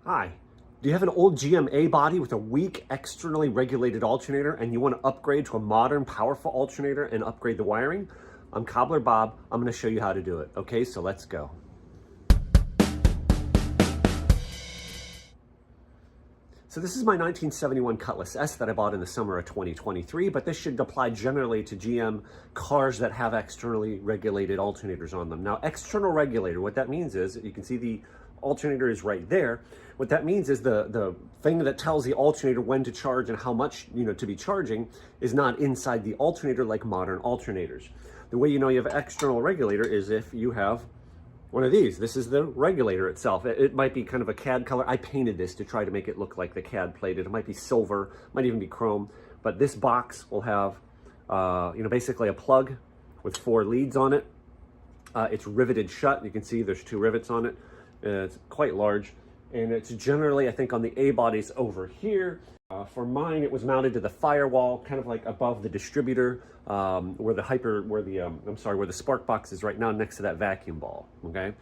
Hi, do you have an old GMA body with a weak externally regulated alternator and you want to upgrade to a modern powerful alternator and upgrade the wiring? I'm Cobbler Bob. I'm going to show you how to do it. Okay, so let's go. So this is my 1971 Cutlass S that I bought in the summer of 2023, but this should apply generally to GM cars that have externally regulated alternators on them. Now, external regulator, what that means is, you can see the alternator is right there. What that means is the thing that tells the alternator when to charge and how much to be charging is not inside the alternator like modern alternators. The way you know you have an external regulator is if you have one of these. This is the regulator itself. It might be kind of a CAD color. I painted this to try to make it look like the CAD plated. It might be silver, might even be chrome, but this box will have basically a plug with 4 leads on it. It's riveted shut. You can see there's 2 rivets on it. It's quite large, and it's generally, I think, on the A bodies over here. For mine, it was mounted to the firewall, kind of like above the distributor, where the spark box is right now, next to that vacuum ball. Okay.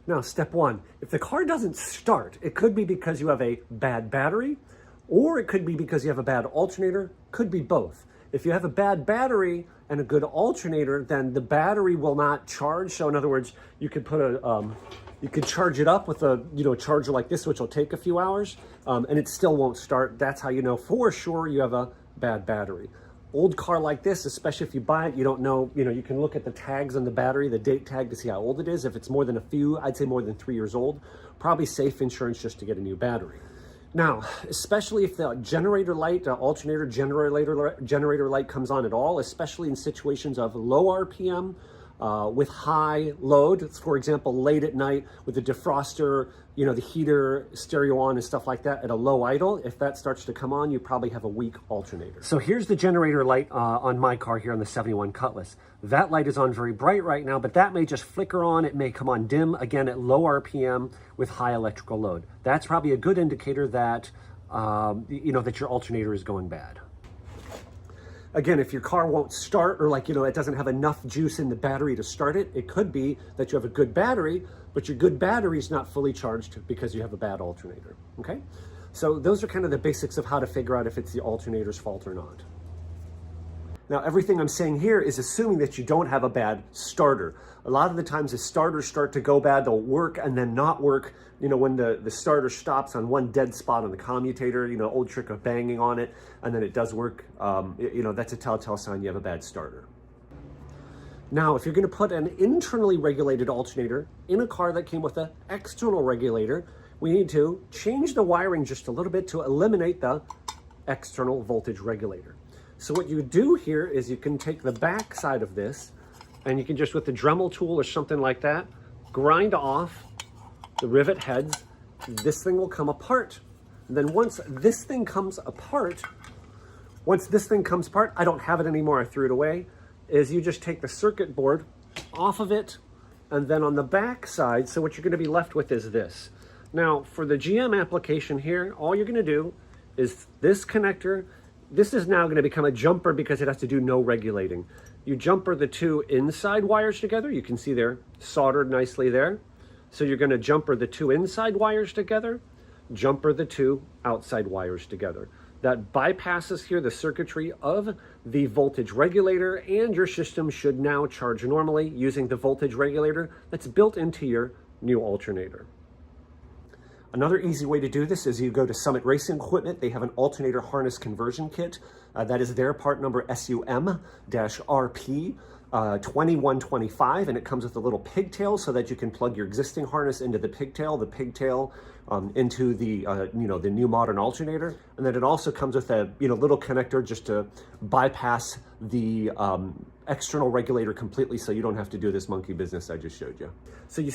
Now, step 1: if the car doesn't start, it could be because you have a bad battery, or it could be because you have a bad alternator. Could be both. If you have a bad battery and a good alternator, then the battery will not charge. So in other words, you could put you could charge it up with a charger like this, which will take a few hours, and it still won't start. That's how you know for sure you have a bad battery. Old car like this, especially if you buy it, you don't know, you can look at the tags on the battery, the date tag, to see how old it is. If it's more than a few, I'd say more than 3 years old, probably safe insurance just to get a new battery. Now, especially if the generator light, alternator generator light comes on at all, especially in situations of low RPM, with high load, for example, late at night with the defroster, the heater, stereo on and stuff like that at a low idle, if that starts to come on, you probably have a weak alternator. So here's the generator light on my car here on the 71 Cutlass. That light is on very bright right now, but that may just flicker on. It may come on dim, again, at low RPM with high electrical load. That's probably a good indicator that, that your alternator is going bad. Again, if your car won't start, or it doesn't have enough juice in the battery to start it, it could be that you have a good battery, but your good battery is not fully charged because you have a bad alternator, okay? So those are kind of the basics of how to figure out if it's the alternator's fault or not. Now, everything I'm saying here is assuming that you don't have a bad starter. A lot of the times the starters start to go bad, they'll work and then not work, when the starter stops on one dead spot on the commutator, old trick of banging on it, and then it does work, that's a telltale sign you have a bad starter. Now, if you're gonna put an internally regulated alternator in a car that came with an external regulator, we need to change the wiring just a little bit to eliminate the external voltage regulator. So what you do here is you can take the back side of this and you can just, with the Dremel tool or something like that, grind off the rivet heads. This thing will come apart. And then once this thing comes apart, I don't have it anymore, I threw it away, is you just take the circuit board off of it, and then on the back side, so what you're gonna be left with is this. Now, for the GM application here, all you're gonna do is this connector. This is now going to become a jumper because it has to do no regulating. You jumper the 2 inside wires together. You can see they're soldered nicely there. So you're going to jumper the 2 inside wires together, jumper the 2 outside wires together. That bypasses here the circuitry of the voltage regulator, and your system should now charge normally using the voltage regulator that's built into your new alternator. Another easy way to do this is you go to Summit Racing Equipment. They have an alternator harness conversion kit. That is their part number SUM-RP 2125, and it comes with a little pigtail so that you can plug your existing harness into the pigtail into the the new modern alternator, and then it also comes with a little connector just to bypass the external regulator completely, so you don't have to do this monkey business I just showed you. So you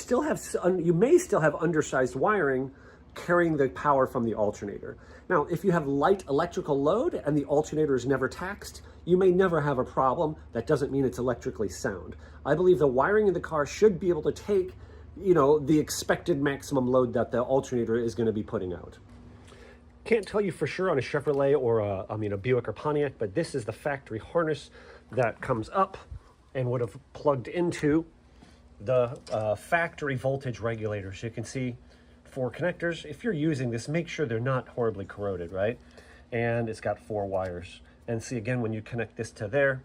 may still have undersized wiring carrying the power from the alternator. Now, if you have light electrical load and the alternator is never taxed, you may never have a problem. That doesn't mean it's electrically sound. I believe the wiring in the car should be able to take, the expected maximum load that the alternator is going to be putting out. Can't tell you for sure on a Chevrolet or a Buick or Pontiac, but this is the factory harness that comes up and would have plugged into the factory voltage regulator. So you can see 4 connectors. If you're using this, make sure they're not horribly corroded, right? And it's got 4 wires. And see, again, when you connect this to there,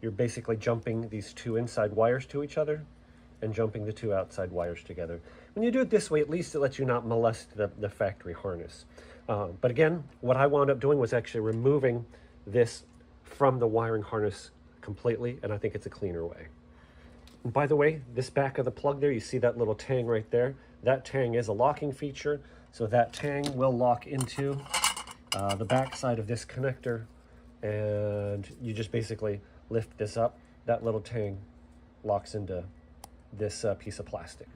you're basically jumping these 2 inside wires to each other and jumping the 2 outside wires together. When you do it this way, at least it lets you not molest the factory harness. But again, what I wound up doing was actually removing this from the wiring harness completely, and I think it's a cleaner way. And by the way, this back of the plug there, you see that little tang right there? That tang is a locking feature, so that tang will lock into the back side of this connector, and you just basically lift this up. That little tang locks into this piece of plastic.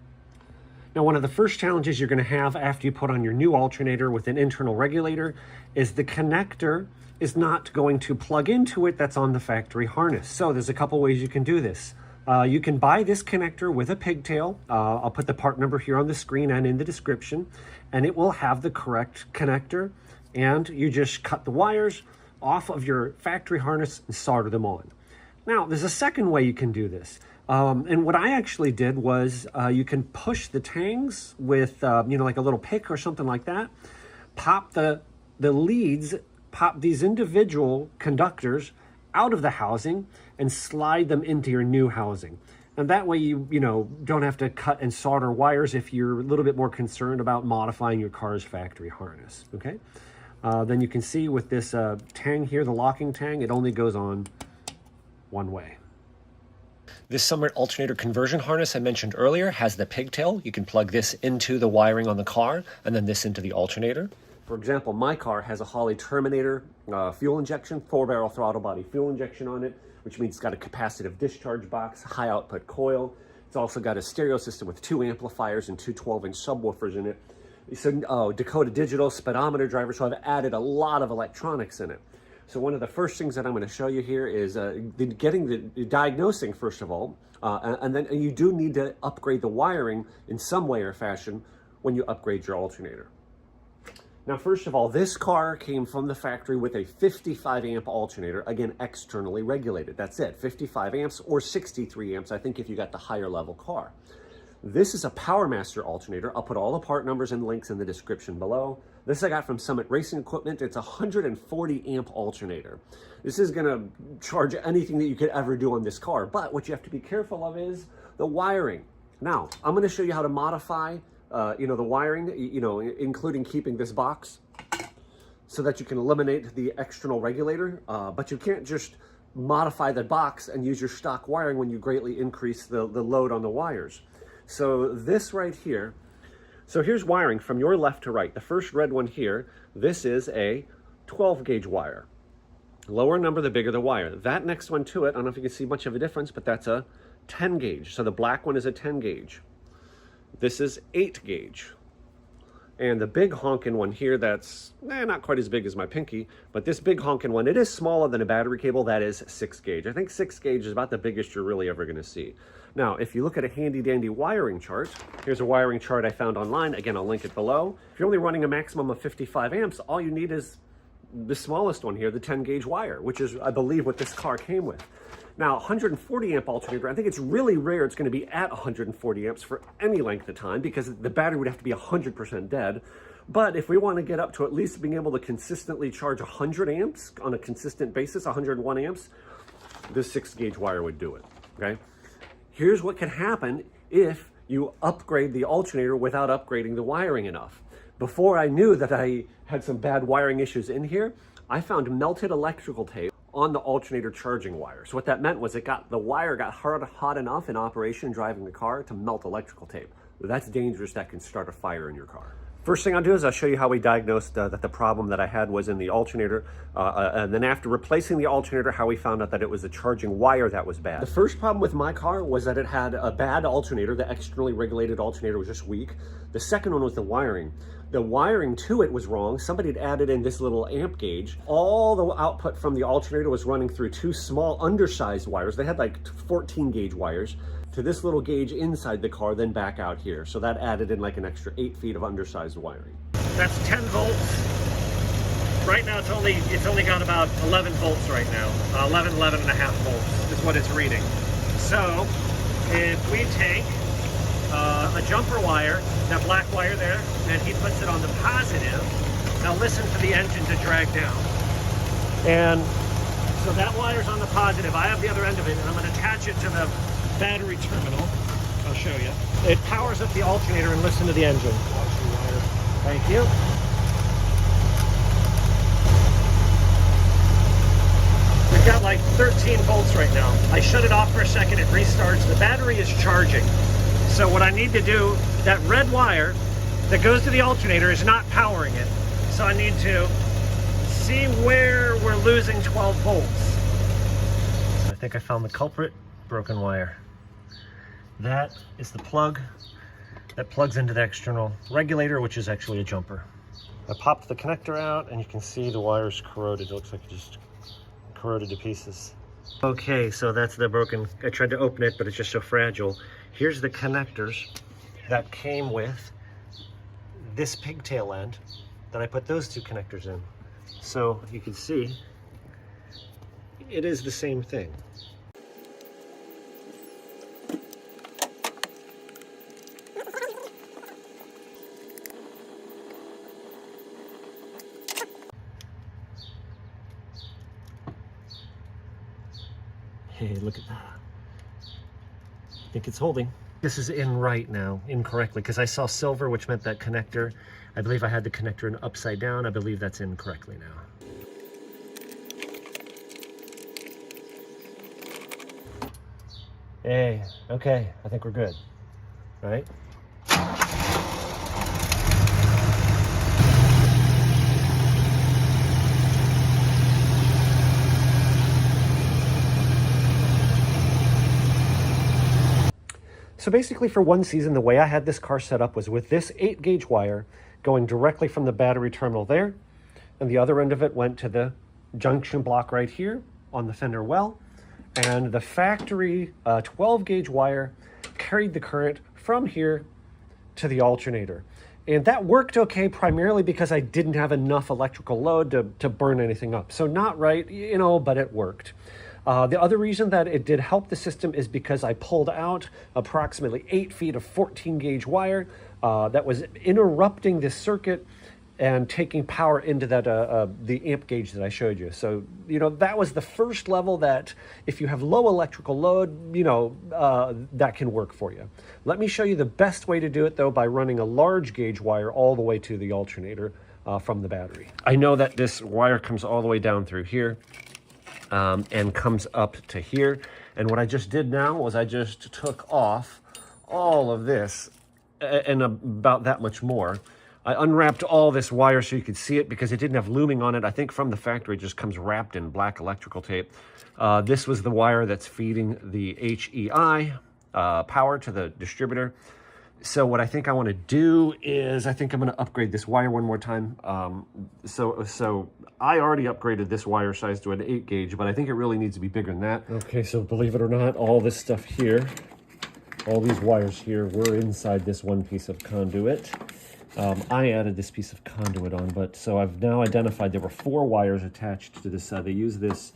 Now, one of the first challenges you're going to have after you put on your new alternator with an internal regulator is the connector is not going to plug into it that's on the factory harness. So there's a couple ways you can do this. You can buy this connector with a pigtail. I'll put the part number here on the screen and in the description, and it will have the correct connector, and you just cut the wires off of your factory harness and solder them on. Now, there's a second way you can do this. And what I actually did was you can push the tangs with, like a little pick or something like that, pop the leads, pop these individual conductors out of the housing and slide them into your new housing. And that way you don't have to cut and solder wires if you're a little bit more concerned about modifying your car's factory harness, okay? Then you can see with this tang here, the locking tang, it only goes on one way. This Summit alternator conversion harness I mentioned earlier has the pigtail. You can plug this into the wiring on the car and then this into the alternator. For example, my car has a Holley Terminator fuel injection, 4-barrel throttle body fuel injection on it, which means it's got a capacitive discharge box, high output coil. It's also got a stereo system with 2 amplifiers and 2 12-inch subwoofers in it. So Dakota Digital speedometer driver, so I've added a lot of electronics in it. So one of the first things that I'm going to show you here is getting the diagnosing, first of all, and then you do need to upgrade the wiring in some way or fashion when you upgrade your alternator. Now, first of all, this car came from the factory with a 55 amp alternator, again, externally regulated. That's it, 55 amps or 63 amps, I think, if you got the higher level car. This is a PowerMaster alternator. I'll put all the part numbers and links in the description below. This I got from Summit Racing Equipment. It's a 140 amp alternater. This is gonna charge anything that you could ever do on this car, but what you have to be careful of is the wiring. Now, I'm gonna show you how to modify the wiring, including keeping this box so that you can eliminate the external regulator, but you can't just modify the box and use your stock wiring when you greatly increase the load on the wires. So this right here, so here's wiring from your left to right. The first red one here, this is a 12 gauge wire. Lower number, the bigger the wire. That next one to it, I don't know if you can see much of a difference, but that's a 10 gauge. So the black one is a 10 gauge. This is 8 gauge. And the big honkin' one here, that's not quite as big as my pinky, but this big honkin' one, it is smaller than a battery cable, that is 6 gauge. I think 6 gauge is about the biggest you're really ever gonna see. Now, if you look at a handy dandy wiring chart, here's a wiring chart I found online. Again, I'll link it below. If you're only running a maximum of 55 amps, all you need is the smallest one here, the 10 gauge wire, which is, I believe, what this car came with. Now, 140 amp alternator, I think it's really rare it's gonna be at 140 amps for any length of time because the battery would have to be 100% dead. But if we wanna get up to at least being able to consistently charge 100 amps on a consistent basis, 101 amps, this 6 gauge wire would do it, okay? Here's what can happen if you upgrade the alternator without upgrading the wiring enough. Before I knew that I had some bad wiring issues in here, I found melted electrical tape on the alternator charging wire. So what that meant was the wire got hot enough in operation driving the car to melt electrical tape. That's dangerous. That can start a fire in your car. First thing I'll do is I'll show you how we diagnosed that the problem that I had was in the alternator, and then after replacing the alternator, how we found out that it was the charging wire that was bad. The first problem with my car was that it had a bad alternator. The externally regulated alternator was just weak. The second one was the wiring. The wiring to it was wrong. Somebody had added in this little amp gauge. All the output from the alternator was running through 2 small undersized wires. They had like 14 gauge wires to this little gauge inside the car, then back out here. So that added in like an extra 8 feet of undersized wiring. That's 10 volts. Right now it's only got about 11 volts right now. 11 and a half volts is what it's reading. So if we take a jumper wire, that black wire there, and he puts it on the positive. Now listen for the engine to drag down. And so that wire's on the positive. I have the other end of it, and I'm going to attach it to the battery terminal. I'll show you. It powers up the alternator, and listen to the engine. Thank you. We've got like 13 volts right now. I shut it off for a second, it restarts. The battery is charging. So what I need to do, that red wire that goes to the alternator is not powering it. So I need to see where we're losing 12 volts. So I think I found the culprit, broken wire. That is the plug that plugs into the external regulator, which is actually a jumper. I popped the connector out and you can see the wire's corroded. It looks like it just corroded to pieces. Okay, so that's the broken, I tried to open it, but it's just so fragile. Here's the connectors that came with this pigtail end that I put those two connectors in. So you can see it is the same thing. Hey, look at that. I think it's holding. This is in right now, incorrectly, because I saw silver, which meant that connector. I believe I had the connector in upside down. I believe that's in correctly now. Hey, okay, I think we're good, right? So basically for one season, the way I had this car set up was with this 8-gauge wire going directly from the battery terminal there, and the other end of it went to the junction block right here on the fender well, and the factory 12-gauge wire carried the current from here to the alternator. And that worked okay, primarily because I didn't have enough electrical load to burn anything up. So not right, you know, but it worked. The other reason that it did help the system is because I pulled out approximately 8 feet of 14-gauge wire that was interrupting this circuit and taking power into that the amp gauge that I showed you. So, you know, that was the first level that if you have low electrical load, you know, that can work for you. Let me show you the best way to do it, though, by running a large gauge wire all the way to the alternator from the battery. I know that this wire comes all the way down through here. And comes up to here. And what I just did now was I just took off all of this and about that much more. I unwrapped all this wire so you could see it because it didn't have looming on it. I think from the factory it just comes wrapped in black electrical tape. This was the wire that's feeding the HEI power to the distributor. So what I think I want to do is I think I'm going to upgrade this wire one more time. So I already upgraded this wire size to an 8-gauge, but I think it really needs to be bigger than that. Okay, so believe it or not, all this stuff here, all these wires here were inside this one piece of conduit. I added this piece of conduit on, but so I've now identified there were 4 wires attached to this side. They use this,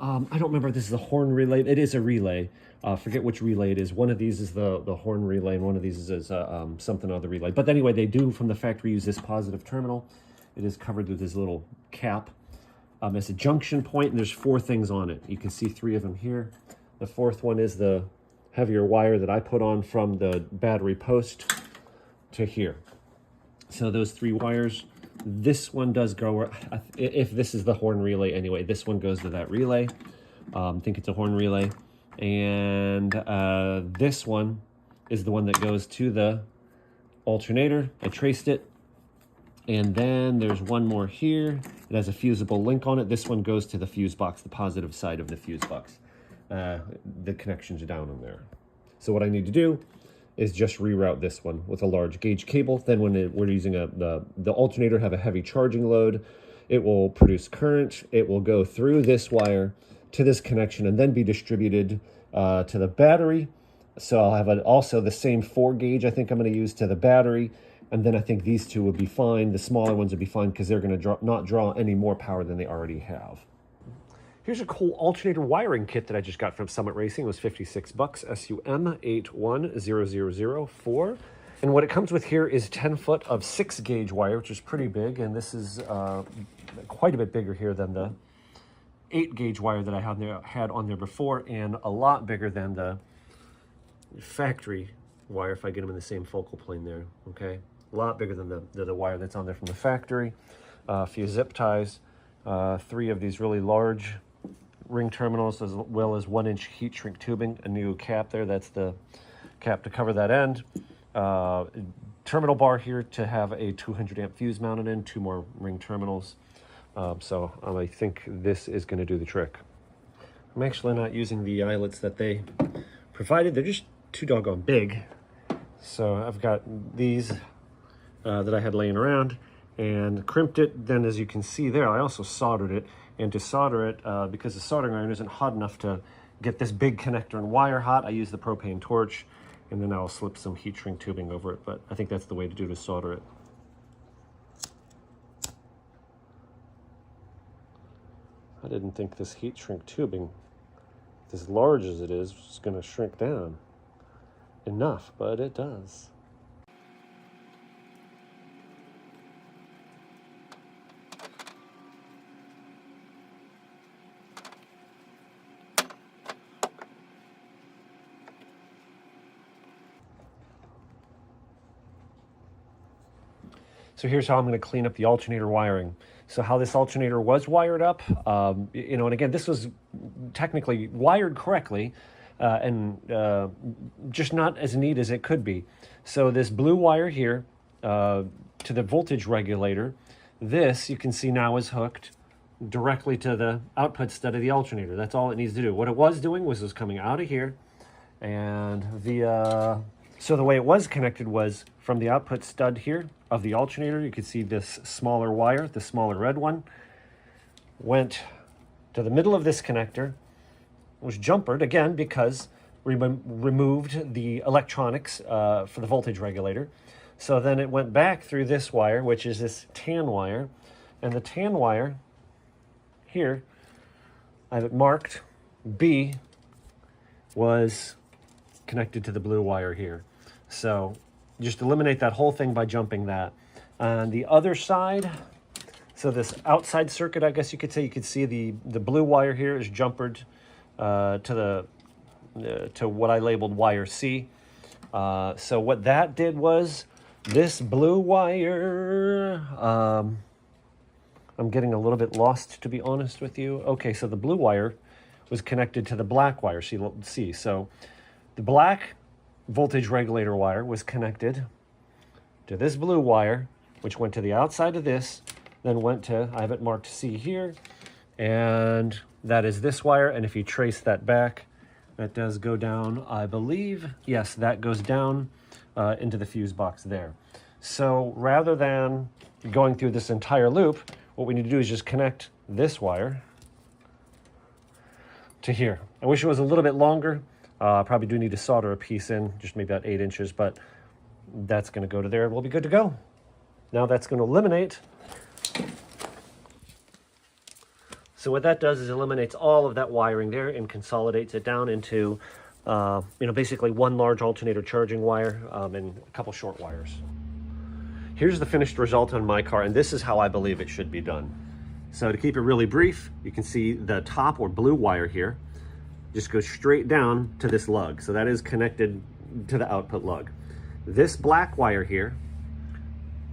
I don't remember if this is a horn relay. It is a relay. Forget which relay it is. One of these is the horn relay, and one of these is something other relay. But anyway, they do from the factory use this positive terminal. It is covered with this little cap. It's a junction point, and there's 4 things on it. You can see 3 of them here. The 4th one is the heavier wire that I put on from the battery post to here. So those 3 wires. This one does go, if this is the horn relay anyway, this one goes to that relay. I think it's a horn relay. And this one is the one that goes to the alternator. I traced it. And then there's one more here. It has a fusible link on it. This one goes to the fuse box, the positive side of the fuse box. The connections are down in there. So what I need to do is just reroute this one with a large gauge cable. Then when we're using the alternator have a heavy charging load, it will produce current. It will go through this wire to this connection and then be distributed to the battery. So I'll have also the same 4-gauge I think I'm going to use to the battery, and then I think these 2 would be fine. The smaller ones would be fine because they're going to not draw any more power than they already have. Here's a cool alternator wiring kit that I just got from Summit Racing. It was 56 bucks, SUM810004. And what it comes with here is 10 foot of 6-gauge wire, which is pretty big. And this is quite a bit bigger here than the 8-gauge wire that I had on there before, and a lot bigger than the factory wire, if I get them in the same focal plane there, okay? A lot bigger than the wire that's on there from the factory. A few zip ties, 3 of these really large ring terminals, as well as 1-inch heat shrink tubing, a new cap there, that's the cap to cover that end. Terminal bar here to have a 200 amp fuse mounted in, 2 more ring terminals. So I think this is going to do the trick. I'm actually not using the eyelets that they provided. They're just too doggone big. So I've got these that I had laying around and crimped it. Then as you can see there, I also soldered it. And to solder it, because the soldering iron isn't hot enough to get this big connector and wire hot, I use the propane torch, and then I'll slip some heat shrink tubing over it. But I think that's the way to do to solder it. I didn't think this heat shrink tubing, as large as it is going to shrink down enough, but it does. So here's how I'm going to clean up the alternator wiring. So how this alternator was wired up, you know, and again, this was technically wired correctly, and just not as neat as it could be. So this blue wire here to the voltage regulator, this you can see now is hooked directly to the output stud of the alternator. That's all it needs to do. What it was doing was coming out of here, and so the way it was connected was from the output stud here of the alternator. You can see this smaller wire, the smaller red one, went to the middle of this connector, was jumpered again because we removed the electronics for the voltage regulator. So then it went back through this wire, which is this tan wire, and the tan wire here, I have it marked B, was connected to the blue wire here. So just eliminate that whole thing by jumping that. On the other side, so this outside circuit, I guess you could say, you could see the blue wire here is jumpered to what I labeled wire C. So what that did was this blue wire, I'm getting a little bit lost, to be honest with you. Okay, so the blue wire was connected to the black wire, see. So the black voltage regulator wire was connected to this blue wire, which went to the outside of this, then went to, I have it marked C here, and that is this wire. And if you trace that back, that does go down, I believe. Yes, that goes down into the fuse box there. So rather than going through this entire loop, what we need to do is just connect this wire to here. I wish it was a little bit longer. Probably do need to solder a piece in, just maybe about 8 inches, but that's going to go to there. We'll be good to go. Now that's going to eliminate. So what that does is eliminates all of that wiring there and consolidates it down into, basically one large alternator charging wire and a couple short wires. Here's the finished result on my car, and this is how I believe it should be done. So to keep it really brief, you can see the top or blue wire here just goes straight down to this lug. So that is connected to the output lug. This black wire here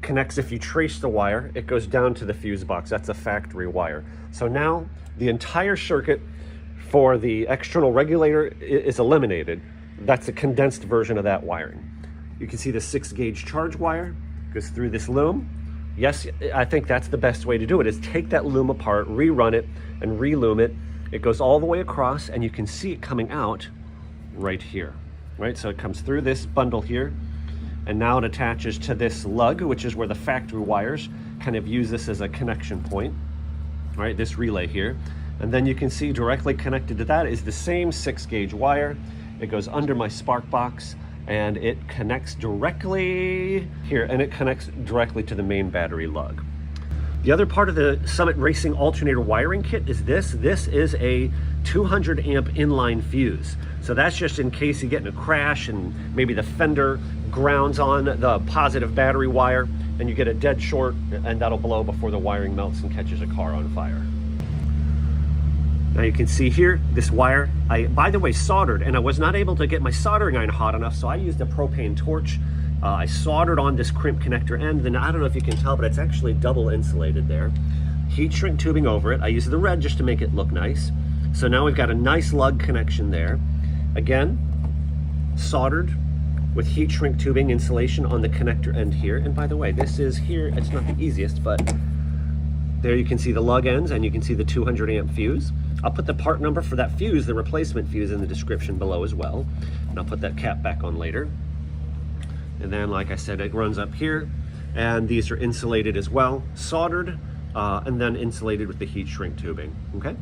connects, if you trace the wire, it goes down to the fuse box. That's a factory wire. So now the entire circuit for the external regulator is eliminated. That's a condensed version of that wiring. You can see the 6-gauge charge wire goes through this loom. Yes, I think that's the best way to do it, is take that loom apart, rerun it, and reloom it. It goes all the way across, and you can see it coming out right here, right? So it comes through this bundle here, and now it attaches to this lug, which is where the factory wires kind of use this as a connection point, right? This relay here. And then you can see directly connected to that is the same 6-gauge wire. It goes under my spark box, and it connects directly here, and it connects directly to the main battery lug. The other part of the Summit Racing alternator wiring kit is this. This is a 200 amp inline fuse. So that's just in case you get in a crash and maybe the fender grounds on the positive battery wire and you get a dead short, and that'll blow before the wiring melts and catches a car on fire. Now you can see here, this wire, I, by the way, soldered, and I was not able to get my soldering iron hot enough, so I used a propane torch. I soldered on this crimp connector end, and I don't know if you can tell, but it's actually double insulated there. Heat shrink tubing over it. I used the red just to make it look nice. So now we've got a nice lug connection there. Again, soldered with heat shrink tubing insulation on the connector end here. And by the way, this is here, it's not the easiest, but there you can see the lug ends and you can see the 200 amp fuse. I'll put the part number for that fuse, the replacement fuse, in the description below as well. And I'll put that cap back on later. And then, like I said, it runs up here, and these are insulated as well, soldered, and then insulated with the heat shrink tubing, okay?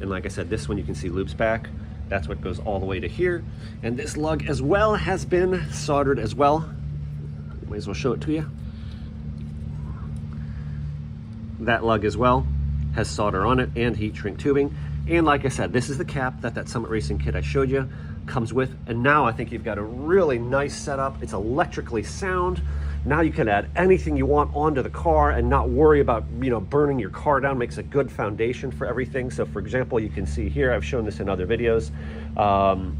And like I said, this one you can see loops back. That's what goes all the way to here. And this lug as well has been soldered as well. Might as well show it to you. That lug as well has solder on it and heat shrink tubing. And like I said, this is the cap that Summit Racing kit I showed you comes with. And now I think you've got a really nice setup. It's electrically sound. Now you can add anything you want onto the car and not worry about, you know, burning your car down. Makes a good foundation for everything. So for example, you can see here, I've shown this in other videos,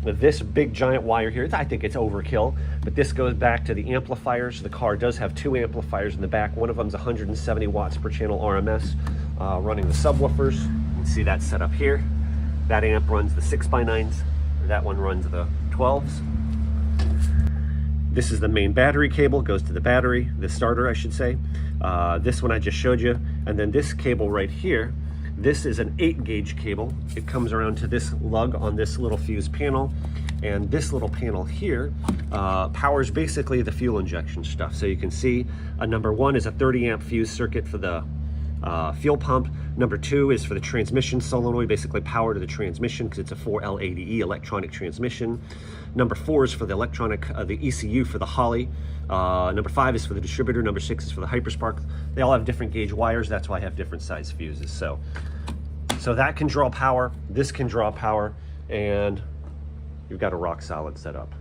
this big giant wire here, I think it's overkill, but this goes back to the amplifiers. The car does have two amplifiers in the back. One of them is 170 watts per channel RMS, running the subwoofers. You can see that set up here. That amp runs the 6x9s. That one runs the 12s. This is the main battery cable, goes to the battery, the starter I should say. This one I just showed you. And then this cable right here, this is an 8-gauge cable. It comes around to this lug on this little fuse panel. And this little panel here powers basically the fuel injection stuff. So you can see number one is a 30 amp fuse circuit for the fuel pump. Number two is for the transmission solenoid, basically power to the transmission because it's a 4L80E electronic transmission. Number four is for the electronic, the ECU for the Holly. Number five is for the distributor. Number six is for the Hyperspark. They all have different gauge wires. That's why I have different size fuses. So that can draw power. This can draw power, and you've got a rock solid setup.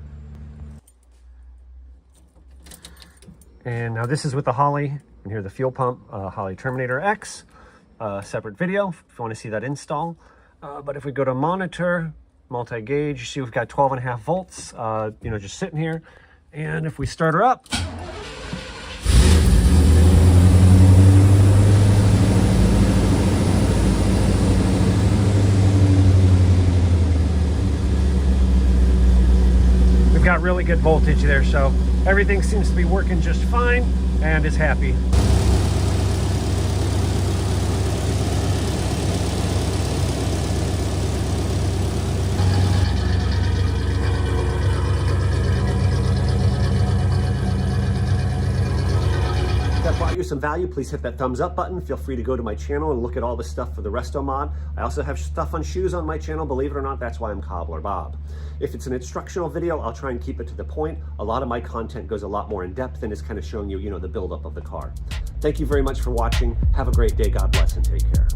And now this is with the Holly. And here's the fuel pump, Holly Terminator X. Separate video if you want to see that install. But if we go to monitor, multi-gauge, you see we've got 12.5 volts, you know, just sitting here. And if we start her up, we've got really good voltage there, so everything seems to be working just fine and is happy. Brought you some value, please hit that thumbs up button. Feel free to go to my channel and look at all the stuff for the resto mod. I also have stuff on shoes on my channel, believe it or not. That's why I'm Cobbler Bob. If it's an instructional video, I'll try and keep it to the point. A lot of my content goes a lot more in depth and is kind of showing you, you know, the buildup of the car. Thank you very much for watching. Have a great day. God bless and take care.